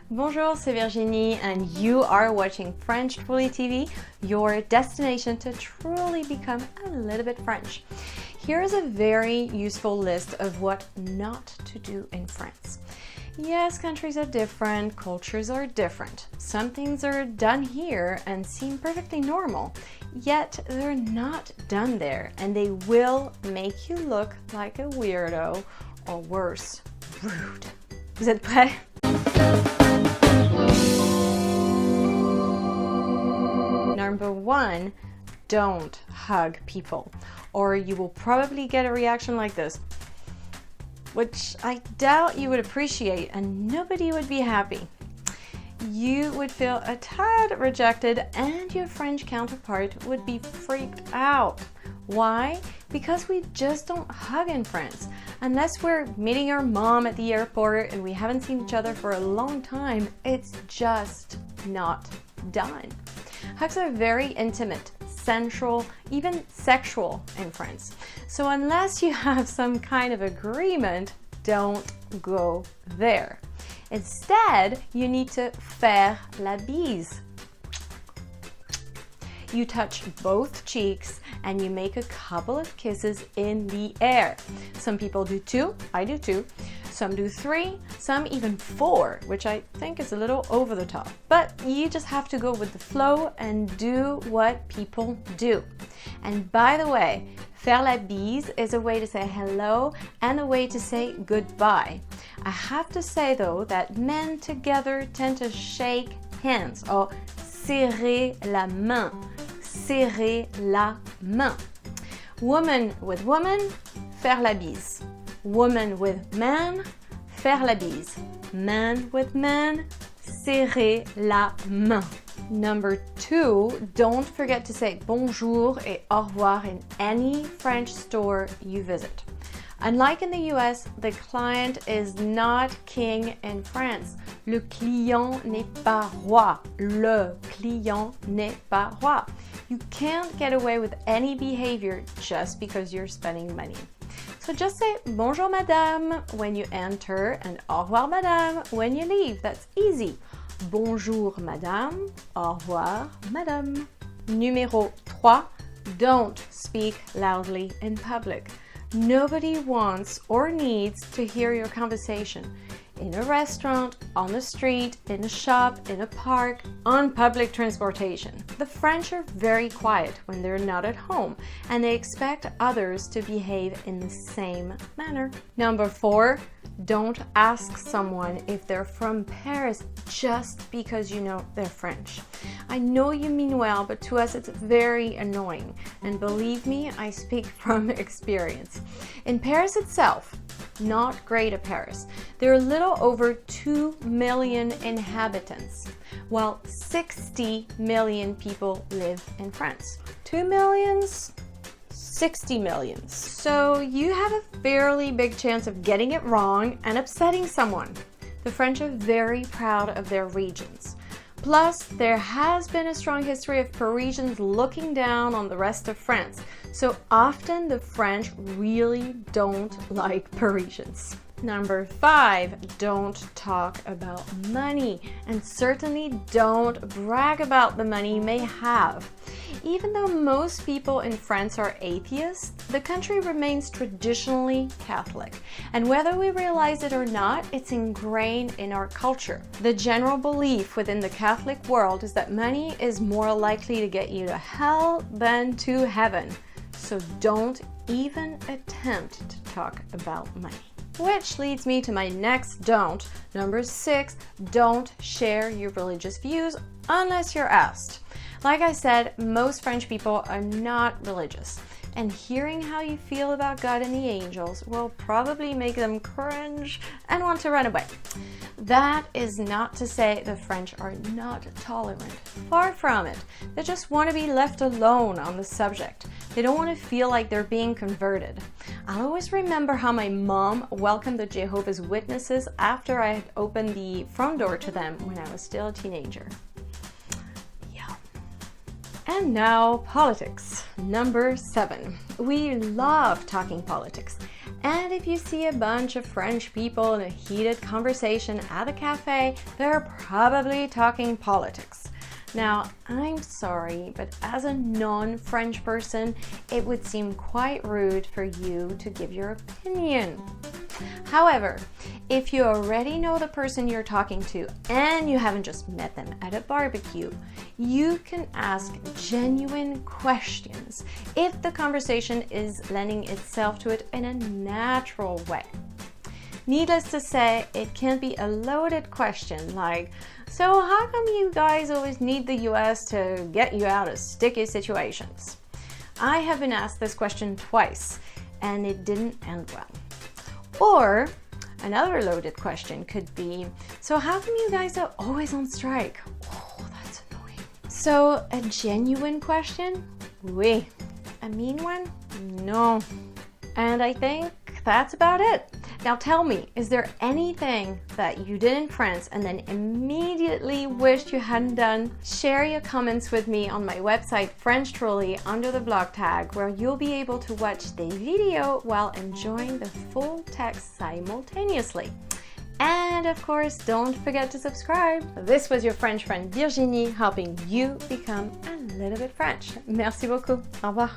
Bonjour, c'est Virginie and you are watching French Truly TV, your destination to truly become a little bit French. Here is a very useful list of what not to do in France. Yes, countries are different, cultures are different. Some things are done here and seem perfectly normal, yet they're not done there and they will make you look like a weirdo or worse, rude. Vous êtes prêts? Number one, don't hug people, or you will probably get a reaction like this, which I doubt you would appreciate and nobody would be happy. You would feel a tad rejected and your French counterpart would be freaked out. Why? Because we just don't hug in France. Unless we're meeting our mom at the airport and we haven't seen each other for a long time, it's just not done. Hugs are very intimate, sensual, even sexual in France. So unless you have some kind of agreement, don't go there. Instead, you need to faire la bise. You touch both cheeks and you make a couple of kisses in the air. Some people do 2, I do 2. Some do 3, some even 4, which I think is a little over the top. But you just have to go with the flow and do what people do. And by the way, faire la bise is a way to say hello and a way to say goodbye. I have to say though that men together tend to shake hands or serrer la main. Serrer la main. Woman with woman, faire la bise. Woman with man, faire la bise. Man with man, serrer la main. Number 2, don't forget to say bonjour et au revoir in any French store you visit. Unlike in the US, the client is not king in France. Le client n'est pas roi. Le client n'est pas roi. You can't get away with any behavior just because you're spending money. So just say bonjour madame when you enter and au revoir madame when you leave. That's easy. Bonjour madame, au revoir madame. Numéro 3, don't speak loudly in public. Nobody wants or needs to hear your conversation. In a restaurant, on the street, in a shop, in a park, on public transportation. The French are very quiet when they're not at home and they expect others to behave in the same manner. Number 4, don't ask someone if they're from Paris just because you know they're French. I know you mean well, but to us it's very annoying. And believe me, I speak from experience. In Paris itself, not Greater Paris, there are a little over 2 million inhabitants, while 60 million people live in France. 2 millions? 60 millions. So you have a fairly big chance of getting it wrong and upsetting someone. The French are very proud of their regions. Plus, there has been a strong history of Parisians looking down on the rest of France. So often the French really don't like Parisians. Number 5, don't talk about money, and certainly don't brag about the money you may have. Even though most people in France are atheists, the country remains traditionally Catholic. And whether we realize it or not, it's ingrained in our culture. The general belief within the Catholic world is that money is more likely to get you to hell than to heaven. So don't even attempt to talk about money. Which leads me to my next don't. Number 6, don't share your religious views unless you're asked. Like I said, most French people are not religious, and hearing how you feel about God and the angels will probably make them cringe and want to run away. That is not to say the French are not tolerant. Far from it. They just want to be left alone on the subject. They don't want to feel like they're being converted. I'll always remember how my mom welcomed the Jehovah's Witnesses after I had opened the front door to them when I was still a teenager. And now, politics. Number 7. We love talking politics. And if you see a bunch of French people in a heated conversation at a cafe, they're probably talking politics. Now, I'm sorry, but as a non-French person, it would seem quite rude for you to give your opinion. However, if you already know the person you're talking to and you haven't just met them at a barbecue, you can ask genuine questions if the conversation is lending itself to it in a natural way. Needless to say, it can be a loaded question like, so how come you guys always need the US to get you out of sticky situations? I have been asked this question twice and it didn't end well. Or another loaded question could be, so how come you guys are always on strike? Oh, that's annoying. So a genuine question? Oui. A mean one? No. And I think that's about it. Now tell me, is there anything that you did in France and then immediately wished you hadn't done? Share your comments with me on my website French Trolley under the blog tag, where you'll be able to watch the video while enjoying the full text simultaneously. And of course, don't forget to subscribe. This was your French friend Virginie helping you become a little bit French. Merci beaucoup. Au revoir.